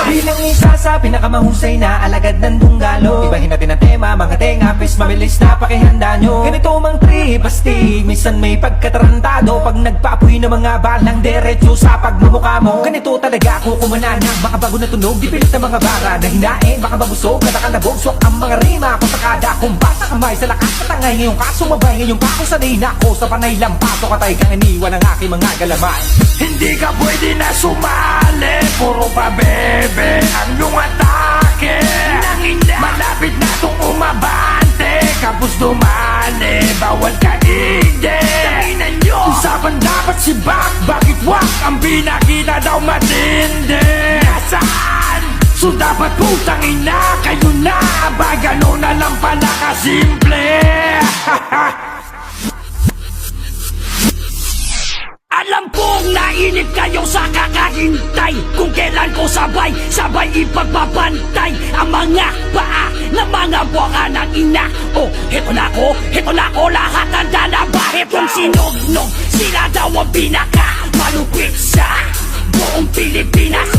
Bilang isa sa pinakamahusay na alagad ng dunggalo, ibahin natin ang tema, mga tenga, pis mabilis na pakihanda nyo. Ganito mang trip, astig, minsan may pagkatarantado, pag nagpaapoy ng mga balang diretso sa pagmumukha mo. Ganito talaga ako kumananag, baka bago na tunog, di pilit ng mga bara na hinain, baka mabusog, katakalabog, swak ang mga rima ko sa kada kumbasa kamay sa lakas patangay. Ngayong kasumabay, ngayong kakusanay na ako sa panay lampaso, katay kang iniwan ng aking mga galaman. Hindi ka pwede na sumali, puro pa bebe ang iyong atake. Malapit na itong umabante, kapos dumali, bawal ka ide. Usapan dapat si Bak, bakit wak ang binakita daw matindi? Nasaan? So dapat putang ina, kayo na ba gano'n na lang pala kasimple? Alam kong nainip kayo sa kakahintay, kung kailan ko sabay ipagbabantay ang mga paa ng mga buwaka ng ina. Oh, heto na ko, lahat handa na ba? Hetong sinugnog, sila daw ang pinaka malupit sa buong Pilipinas.